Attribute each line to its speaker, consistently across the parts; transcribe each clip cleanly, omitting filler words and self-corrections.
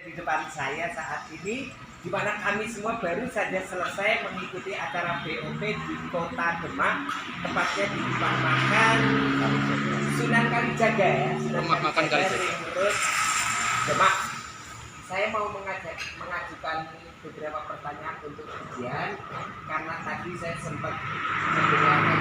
Speaker 1: di depan saya saat ini, di mana kami semua baru saja selesai mengikuti acara BOP di Kota Demak, tepatnya di rumah makan Sunan Kalijaga ya,
Speaker 2: Rumah makan Kalijaga
Speaker 1: Terus Demak. Saya mau mengajukan beberapa pertanyaan untuk ujian karena tadi saya sempat mendengarkan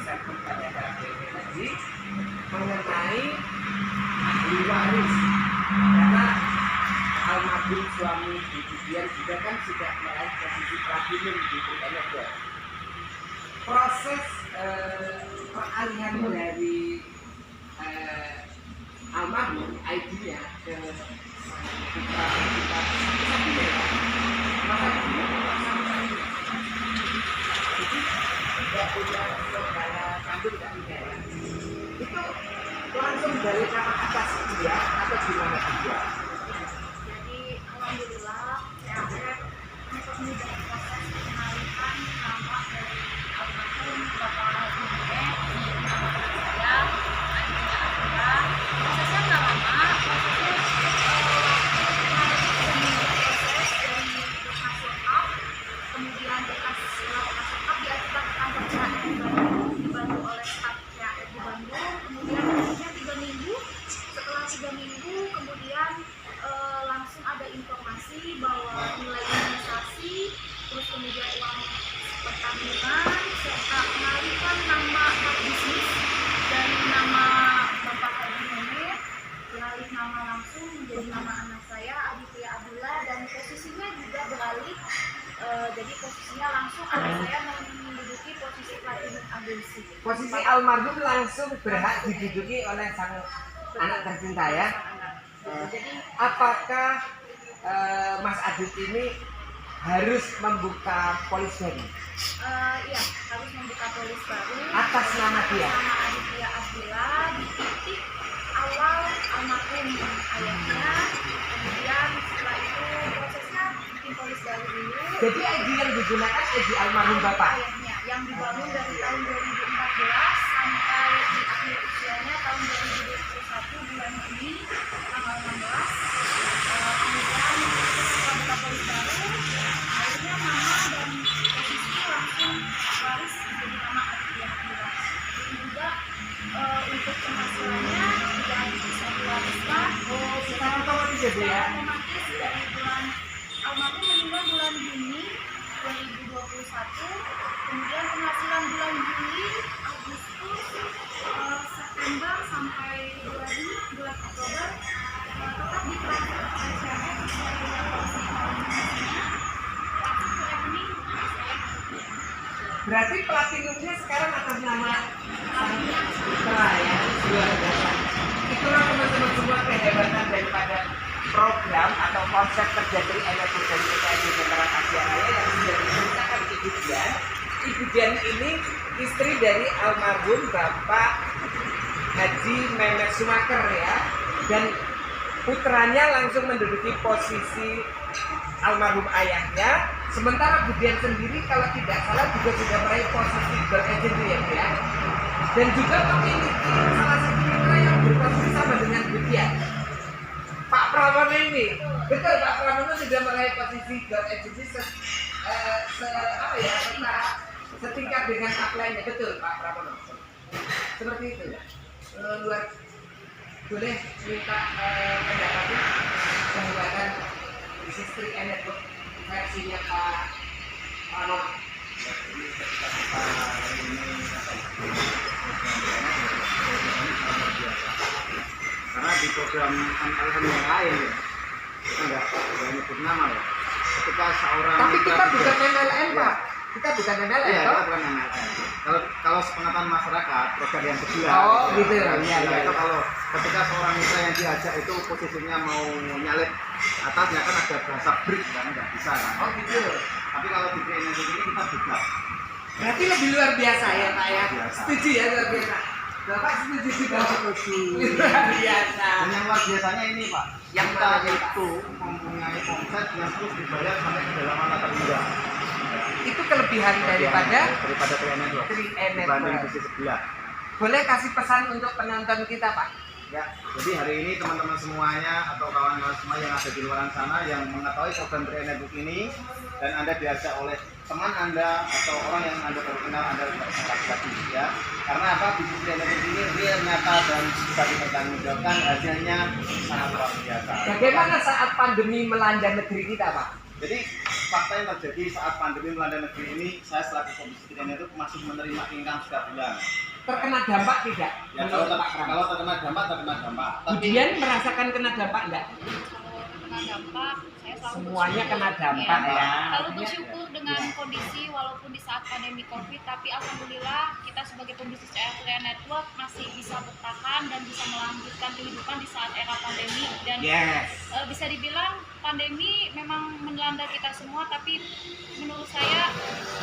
Speaker 1: statement pada BOP tadi mengenai ahli waris, karena almarhum suami Bu Dian juga kan sudah meraih posisi platinum di Indonesia. Proses peralihan dari almarhum ID-nya ke putra kita jadi tidak punya saudara kandung dan tidak itu langsung dari nama atas dia atau gimana dia?
Speaker 3: Jadi alhamdulillah saya untuk memudahkan proses pengalihan nama dari almarhum Bapak Ibunya nama saya adiknya Afira. Prosesnya nggak lama, prosesnya proses dari bekas lengkap, kemudian bekas lengkap diajukan ke kantor CHR di Bandung, dibantu oleh staf CHR di Bandung, kemudian prosesnya 3 minggu. Setelah 3 minggu kemudian langsung ada informasi bahwa nilai imunisasi, terus kemudian uang pertanggungan, serta pengalihan nama hak bisnis dari nama Bapak Haji Munir beralih nama langsung menjadi nama anak saya Aditya Abdullah, dan posisinya juga beralih, jadi posisinya langsung anak saya menduduki posisi platinum agency.
Speaker 1: Posisi almarhum langsung berhak diduduki oleh sang anak tercinta ya.
Speaker 3: Jadi
Speaker 1: Apakah Mas Adit ini harus membuka polis baru
Speaker 3: iya, harus membuka polis baru
Speaker 1: atas nama dia?
Speaker 3: nama Aditya Abdullah di titik awal almarhum ayahnya. Kemudian setelah itu prosesnya bikin polis baru dulu.
Speaker 1: Jadi ID yang digunakan ID almarhum bapak.
Speaker 3: Ayahnya yang dibangun dari tahun 2014 sampai di akhir usianya tahun 2021 bulan Juni tanggal 16. Kemudian setelah buka polis baru, akhirnya nama dan posisi langsung waris menjadi nama Aditya Abdullah. Jadi juga untuk penghasilannya tidak bisa diwariskan.
Speaker 1: Oh, sekarang otomatis ya Bu ya?
Speaker 3: Otomatis dari bulan almarhum meninggal bulan Juni 2021, kemudian penghasilan bulan Juli, Agustus, September sampai bulan ini, bulan Oktober tetap ditransfer oleh CHR sesuai polisi organisasinya langsung ke rekening saya.
Speaker 1: Berarti platinumnya sekarang atas nama sang putra ya, luar biasa. Itulah teman-teman semua kehebatan daripada program atau konsep kerja dari energi dari PKI General Asia Raya yang sudah diceritakan Ibu Dian. Ibu Dian ini istri dari almarhum Bapak Haji Mehmet Sumaker ya, dan putranya langsung menduduki posisi almarhum ayahnya. Sementara Bu Dian sendiri kalau tidak salah juga sudah meraih posisi gold agent ya, dan juga memiliki salah satu mitra yang berposisi sama dengan Bu Dian, Pak Pramono ini. Betul, Pak Pramono sudah meraih posisi gold agency setingkat dengan upline-nya. Betul Pak Pramono, seperti itu ya. Luar boleh minta pendapatnya pembuatan bisnis Trik Network versinya Pak Pramono.
Speaker 4: Karena di program MLM yang lain ya, kita nggak nyebut nama ya. Ketika seorang
Speaker 1: Tapi kita
Speaker 4: mitra
Speaker 1: bukan
Speaker 4: kerja-
Speaker 1: MLM
Speaker 4: ya,
Speaker 1: Pak, kita bukan MLM
Speaker 4: Iya,
Speaker 1: toh?
Speaker 4: kita bukan MLM. Kalau sepengetahuan masyarakat, program yang kedua.
Speaker 1: Oh, gitu ya.
Speaker 4: Iya,
Speaker 1: Iya,
Speaker 4: itu
Speaker 1: iya.
Speaker 4: kalau ketika seorang mitra yang diajak itu posisinya mau nyalip atasnya kan ada bahasa break kan, nggak bisa kan.
Speaker 1: Oh gitu.
Speaker 4: Tapi kalau di training ini kita buka.
Speaker 1: Berarti lebih luar biasa ya Pak ya.
Speaker 4: Biasa.
Speaker 1: Setuju ya, luar biasa. Bapak setuju juga. Luar biasa.
Speaker 4: Dan yang luar biasanya ini Pak,
Speaker 1: Yang
Speaker 4: kita
Speaker 1: mana, Pak?
Speaker 4: itu mempunyai omset yang terus dibayar sampai kedalaman mata rendah.
Speaker 1: Itu kelebihan daripada
Speaker 4: training
Speaker 1: Trik
Speaker 4: dibanding
Speaker 1: Network.
Speaker 4: bisnis sebelah.
Speaker 1: Boleh kasih pesan untuk penonton kita Pak?
Speaker 4: Ya, jadi hari ini teman-teman semuanya atau kawan-kawan semua yang ada di luar sana yang mengetahui program 3i Network ini dan Anda diajak oleh teman Anda atau orang yang Anda baru kenal, Anda tidak bisa lagi ya. Karena apa? Bisnis 3i Network ini real, nyata dan bisa dipertanggungjawabkan, hasilnya sangat luar biasa.
Speaker 1: Bagaimana saat pandemi melanda negeri kita, Pak?
Speaker 4: Jadi fakta yang terjadi saat pandemi melanda negeri ini, saya selaku Komisi 3i Network masih menerima income setiap bulan.
Speaker 1: Terkena dampak tidak?
Speaker 4: Ya, kalau terkena dampak.
Speaker 1: Budian merasakan kena dampak enggak?
Speaker 3: Kena dampak, saya selalu
Speaker 1: Semuanya
Speaker 3: bersyukur.
Speaker 1: kena dampak
Speaker 3: Iya,
Speaker 1: ya.
Speaker 3: Selalu bersyukur dengan kondisi walaupun di saat pandemi COVID, tapi alhamdulillah kita sebagai pembisnis 3i Network masih bisa bertahan dan bisa melanjutkan kehidupan di saat era pandemi dan
Speaker 1: Yes.
Speaker 3: bisa dibilang pandemi memang melanda kita semua, tapi menurut saya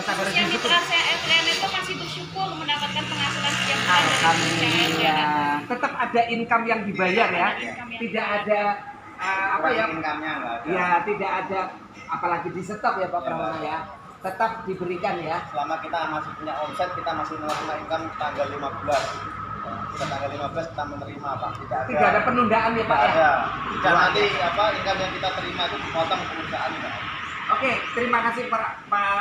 Speaker 1: Tetap harus
Speaker 3: yang
Speaker 1: bersyukur.
Speaker 3: mitra 3i Network masih bersyukur mendapatkan penghasilan setiap bulan dari 3i
Speaker 1: Alhamdulillah.
Speaker 3: Network.
Speaker 1: Tetap ada income yang dibayar ya.
Speaker 3: Income yang
Speaker 1: Tidak
Speaker 3: dibayar.
Speaker 1: ada apa ya?
Speaker 4: Income-nya nggak ada.
Speaker 1: Ya, tidak ada apalagi di stop ya Pak Pramono ya. Tetap diberikan ya.
Speaker 4: Selama kita masih punya omset, kita masih menerima income tanggal 15. Kita tanggal 15 kita menerima Pak.
Speaker 1: Tidak ada penundaan ya Pak
Speaker 4: Tidak
Speaker 1: ya.
Speaker 4: ada. Dan nanti income yang kita terima itu dipotong perusahaan Pak.
Speaker 1: Oke, terima kasih Pak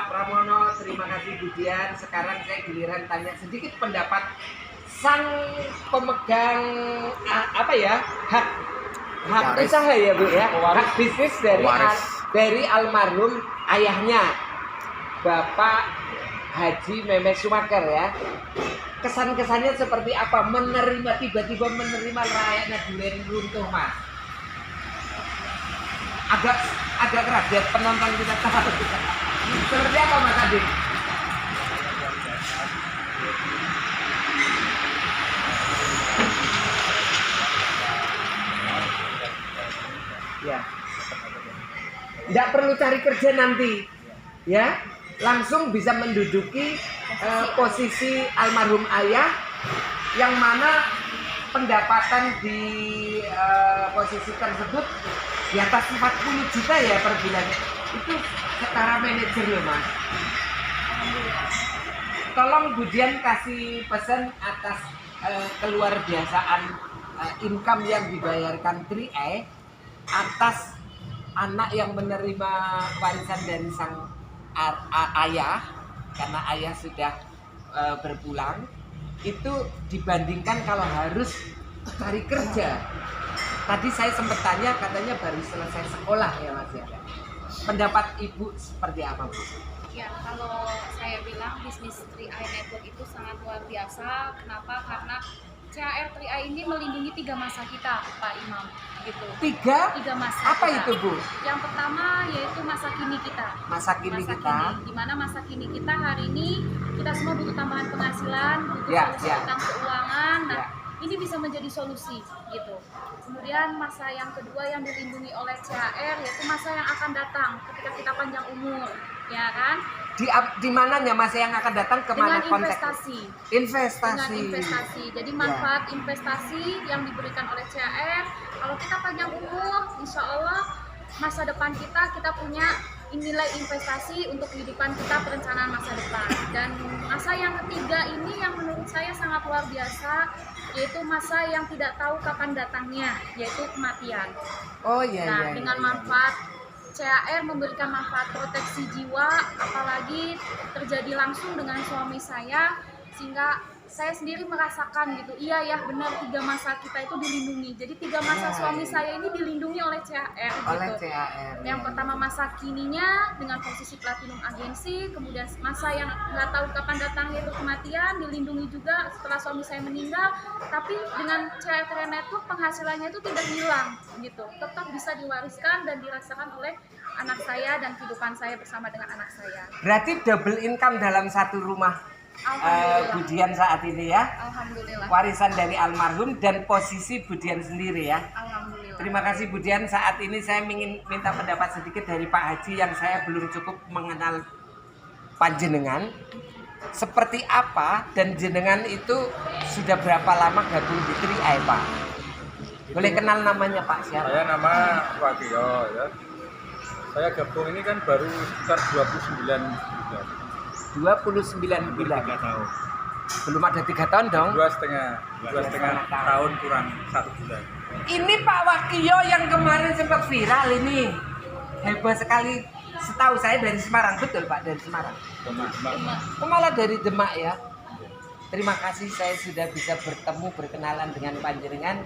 Speaker 1: Pramono, terima kasih Budian. Sekarang saya giliran tanya sedikit pendapat sang pemegang apa ya hak
Speaker 4: Waris.
Speaker 1: usaha ya Bu ya,
Speaker 4: Waris.
Speaker 1: hak bisnis dari
Speaker 4: Waris.
Speaker 1: dari almarhum ayahnya Bapak Haji Memes Sumaker ya. Kesan-kesannya seperti apa tiba-tiba menerima layaknya duren runtuh Mas? Agak keras biar penonton kita tahu. Seperti apa Mas Adin? Ya. Tidak perlu cari kerja nanti. Ya. Langsung bisa menduduki posisi almarhum ayah yang mana pendapatan di posisi tersebut di atas 40 juta ya per bulan. Itu setara manajer loh Mas. Tolong Budian kasih pesan atas keluar biasaan income yang dibayarkan 3i atas anak yang menerima warisan dari sang ayah karena ayah sudah berpulang, itu dibandingkan kalau harus cari kerja. Tadi saya sempat tanya katanya baru selesai sekolah ya Mas ya. Pendapat Ibu seperti apa Bu?
Speaker 3: Ya, kalau saya bilang bisnis 3i Network itu sangat luar biasa. Kenapa? Karena CHR 3i ini melindungi 3 masa kita, Pak Imam. Gitu.
Speaker 1: 3
Speaker 3: masa.
Speaker 1: apa
Speaker 3: kita.
Speaker 1: itu Bu?
Speaker 3: Yang pertama yaitu masa kini kita.
Speaker 1: Masa kini kita.
Speaker 3: Di mana masa kini kita hari ini kita semua butuh tambahan penghasilan, butuh
Speaker 1: Ya,
Speaker 3: solusi
Speaker 1: ya.
Speaker 3: tentang keuangan. Nah,
Speaker 1: Ya.
Speaker 3: ini bisa menjadi solusi gitu. Kemudian masa yang kedua yang dilindungi oleh CHR yaitu masa yang akan datang ketika kita panjang umur, ya kan?
Speaker 1: Di mananya masa yang akan datang kemana
Speaker 3: Dengan
Speaker 1: konteks?
Speaker 3: investasi.
Speaker 1: Investasi.
Speaker 3: Dengan investasi. Jadi manfaat investasi yang diberikan oleh CHR, kalau kita panjang umur, insya Allah masa depan kita punya nilai investasi untuk kehidupan kita, perencanaan masa depan. Dan masa yang ketiga ini yang menurut saya sangat luar biasa, yaitu masa yang tidak tahu kapan datangnya, yaitu kematian.
Speaker 1: Oh iya
Speaker 3: Nah,
Speaker 1: iya.
Speaker 3: dengan
Speaker 1: iya.
Speaker 3: manfaat CHR memberikan manfaat proteksi jiwa, apalagi terjadi langsung dengan suami saya, sehingga saya sendiri merasakan gitu, iya ya benar 3 masa kita itu dilindungi. Jadi 3 masa
Speaker 1: Ya,
Speaker 3: suami
Speaker 1: ya.
Speaker 3: saya ini dilindungi oleh CHR
Speaker 1: Oleh
Speaker 3: gitu.
Speaker 1: CHR.
Speaker 3: Yang
Speaker 1: ya.
Speaker 3: pertama masa kininya dengan posisi platinum agensi, kemudian masa yang nggak tahu kapan datangnya itu kematian, dilindungi juga setelah suami saya meninggal. Tapi dengan CHR Network penghasilannya itu tidak hilang gitu, tetap bisa diwariskan dan dirasakan oleh anak saya dan kehidupan saya bersama dengan anak saya.
Speaker 1: Berarti double income dalam satu rumah
Speaker 3: Alhamdulillah.
Speaker 1: Budian saat ini ya.
Speaker 3: Alhamdulillah.
Speaker 1: Warisan dari almarhum dan posisi Budian sendiri ya.
Speaker 3: Alhamdulillah.
Speaker 1: Terima kasih Budian. Saat ini saya ingin minta pendapat sedikit dari Pak Haji yang saya belum cukup mengenal panjenengan. Seperti apa dan jenengan itu sudah berapa lama gabung di 3i Pak? Boleh kenal namanya Pak siapa?
Speaker 2: Saya nama Wagio ya. Saya gabung ini kan baru sekitar 29 bulan.
Speaker 1: 29 bulan.
Speaker 2: 3 tahun.
Speaker 1: Belum ada 3 tahun dong.
Speaker 2: 2,5 tahun kurang 1 bulan.
Speaker 1: Ini Pak Wakio yang kemarin sempat viral ini. Hebat sekali. Setahu saya dari Semarang, betul Pak, dari Semarang.
Speaker 2: Demak.
Speaker 1: Oh, malah dari Demak ya. Terima kasih saya sudah bisa bertemu berkenalan dengan panjenengan.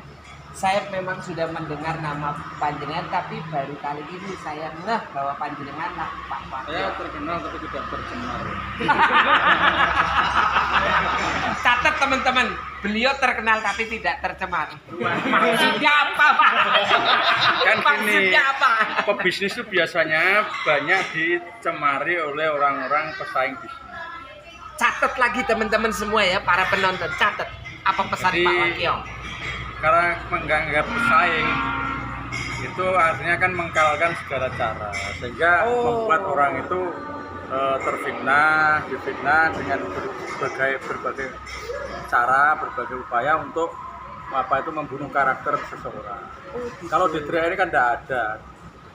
Speaker 1: Saya memang sudah mendengar nama panjenengan, tapi baru kali ini saya ngeh bahwa panjenengan lah Pak Wakio.
Speaker 2: Saya terkenal tapi tidak tercemar.
Speaker 1: Catat teman-teman, beliau terkenal tapi tidak tercemar. Maksudnya apa Pak?
Speaker 2: Kan gini,
Speaker 1: Maksudnya apa?
Speaker 2: pebisnis itu biasanya banyak dicemari oleh orang-orang pesaing bisnis.
Speaker 1: Catat lagi teman-teman semua ya, para penonton, catat apa pesan
Speaker 2: Jadi,
Speaker 1: Pak Wakio.
Speaker 2: Karena menganggap pesaing itu artinya kan mengkalahkan segala cara, sehingga membuat orang itu difitnah dengan berbagai cara, berbagai upaya untuk apa itu membunuh karakter seseorang. Kalau di Tria ini kan tidak ada.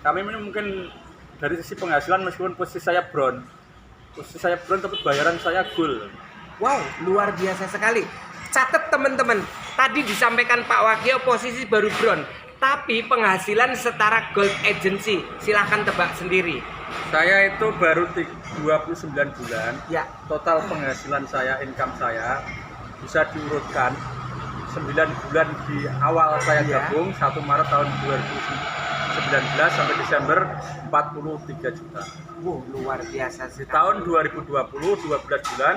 Speaker 2: Kami ini mungkin dari sisi penghasilan meskipun posisi saya brown tapi bayaran saya gold.
Speaker 1: Wow, luar biasa sekali. Catat teman-teman, tadi disampaikan Pak Wakio posisi baru brown, tapi penghasilan setara gold agency. Silahkan tebak sendiri.
Speaker 2: Saya itu baru 29 bulan.
Speaker 1: Ya,
Speaker 2: Total penghasilan saya, income saya bisa diurutkan 9 bulan di awal saya
Speaker 1: Ya.
Speaker 2: gabung 1 Maret tahun 2019 sampai Desember 43 juta.
Speaker 1: wow, luar biasa
Speaker 2: Di
Speaker 1: sekali.
Speaker 2: tahun 2020 12 bulan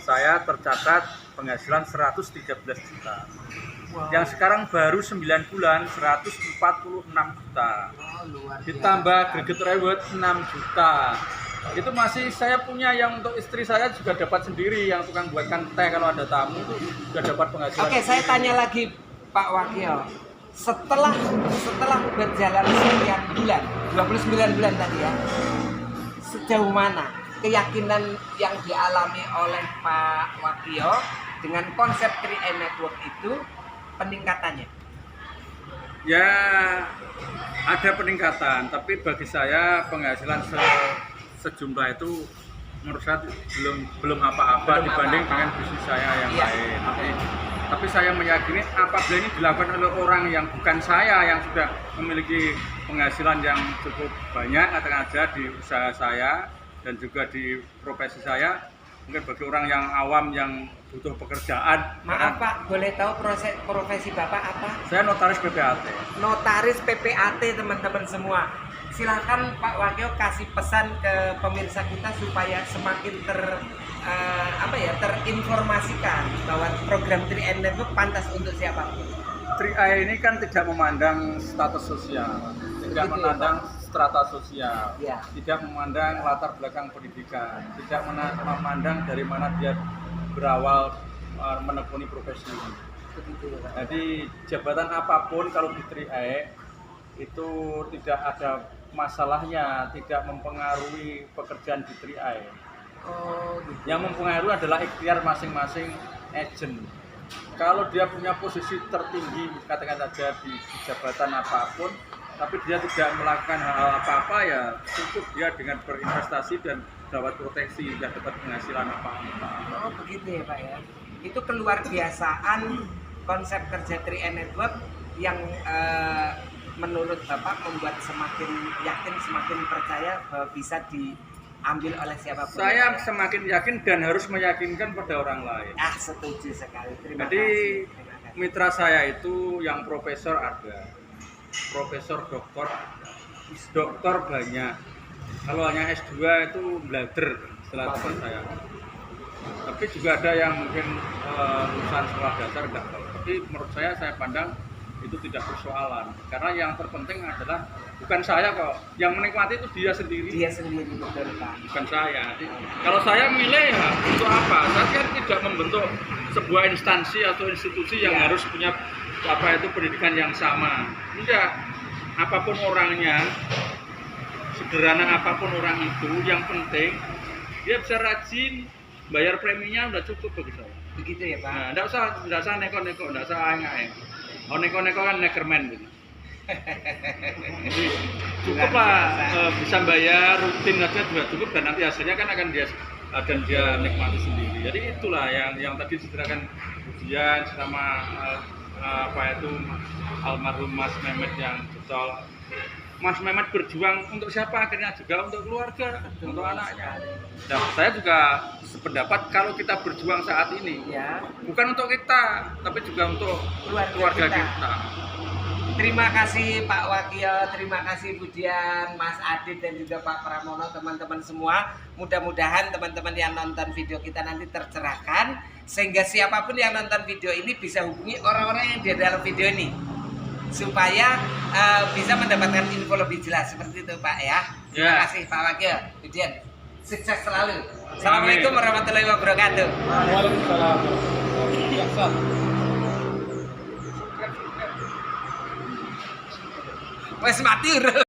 Speaker 2: saya tercatat penghasilan 113 juta.
Speaker 1: Wow.
Speaker 2: Yang sekarang baru 9 bulan 146 juta.
Speaker 1: Oh, luar biasa
Speaker 2: Ditambah
Speaker 1: sekali.
Speaker 2: greget reward 6 juta. Itu masih saya punya yang untuk istri saya juga dapat sendiri, yang tukang buatkan teh kalau ada tamu itu juga dapat penghasilan.
Speaker 1: Oke, saya tanya lagi Pak Wakio. Setelah berjalan sekian bulan, 29 bulan tadi ya, sejauh mana keyakinan yang dialami oleh Pak Wakio dengan konsep 3M Network itu peningkatannya?
Speaker 2: Ya ada peningkatan, tapi bagi saya penghasilan sejumlah itu menurut saya belum apa-apa
Speaker 1: Belum
Speaker 2: dibanding
Speaker 1: apa-apa.
Speaker 2: dengan bisnis saya yang
Speaker 1: Iya.
Speaker 2: lain. Tapi saya meyakini apabila ini dilakukan oleh orang yang bukan saya, yang sudah memiliki penghasilan yang cukup banyak, katakan aja di usaha saya dan juga di profesi saya, mungkin bagi orang yang awam yang butuh pekerjaan.
Speaker 1: Maaf Pak, boleh tahu profesi Bapak apa?
Speaker 2: Saya notaris PPAT.
Speaker 1: Notaris PPAT teman-teman semua. Silahkan Pak Wakio kasih pesan ke pemirsa kita supaya semakin terinformasikan bahwa program 3M Network pantas untuk siapapun.
Speaker 2: 3i ini kan tidak memandang status sosial, tidak
Speaker 1: Begitu ya,
Speaker 2: memandang strata sosial,
Speaker 1: Ya.
Speaker 2: tidak memandang latar belakang pendidikan, tidak memandang dari mana dia berawal menekuni profesi ini.
Speaker 1: Begitu ya Pak.
Speaker 2: Jadi jabatan apapun kalau di 3i itu tidak ada masalahnya, tidak mempengaruhi pekerjaan di 3i.
Speaker 1: Oh, gitu.
Speaker 2: Yang mempengaruhi adalah ikhtiar masing-masing agent. Kalau dia punya posisi tertinggi, katakan saja di jabatan apapun, tapi dia tidak melakukan hal apa-apa, ya cukup dia dengan berinvestasi dan dapat proteksi, tidak dapat penghasilan apa-apa.
Speaker 1: Oh, begitu ya Pak ya. Itu keluar biasaan konsep kerja 3M Network yang menurut Bapak membuat semakin yakin, semakin percaya bahwa bisa diambil oleh siapapun.
Speaker 2: Saya semakin yakin dan harus meyakinkan pada orang lain.
Speaker 1: Ah, setuju sekali. Terima
Speaker 2: Jadi
Speaker 1: kasih. Terima kasih.
Speaker 2: mitra saya itu yang profesor ada, profesor doktor ada, doktor banyak. Kalau hanya S2 itu blader setelah tempat saya. Tapi juga ada yang mungkin lulusan sekolah dasar enggak tahu. Tapi menurut saya pandang itu tidak persoalan. Karena yang terpenting adalah bukan saya kok, yang menikmati itu dia sendiri.
Speaker 1: Dia sendiri betul Pak.
Speaker 2: Bukan saya. Kalau saya milih ya untuk apa? Saya kan tidak membentuk sebuah instansi atau institusi yang
Speaker 1: Ya.
Speaker 2: harus punya apa itu pendidikan yang sama. Enggak. Apapun orangnya, sederhana apapun orang itu, yang penting dia bisa rajin, bayar preminya udah cukup bagi saya.
Speaker 1: Begitu ya Pak.
Speaker 2: Nah, enggak usah neko-neko, enggak usah aeng-aeng. Oh, neko-neko kan neckerman gitu. Jadi cukup lah bisa bayar rutin saja juga cukup, dan nanti hasilnya kan akan dia dan dia nikmati sendiri. Jadi itulah yang tadi diceritakan Budian sama apa itu almarhum Mas Mehmet yang betul. Mas Mehmet berjuang untuk siapa? Akhirnya juga untuk keluarga, untuk anaknya. Dan saya juga sependapat kalau kita berjuang saat ini
Speaker 1: Ya,
Speaker 2: bukan untuk kita, tapi juga untuk keluarga kita.
Speaker 1: Terima kasih Pak Wakil, terima kasih Budian, Mas Adit dan juga Pak Pramono, teman-teman semua. Mudah-mudahan teman-teman yang nonton video kita nanti tercerahkan, sehingga siapapun yang nonton video ini bisa hubungi orang-orang yang di dalam video ini, supaya bisa mendapatkan info lebih jelas seperti itu Pak ya. Terima
Speaker 2: Ya.
Speaker 1: kasih Pak Wakil, Budian, sukses selalu. Assalamualaikum warahmatullahi wabarakatuh.
Speaker 2: Waalaikumsalam.
Speaker 1: Wes mati.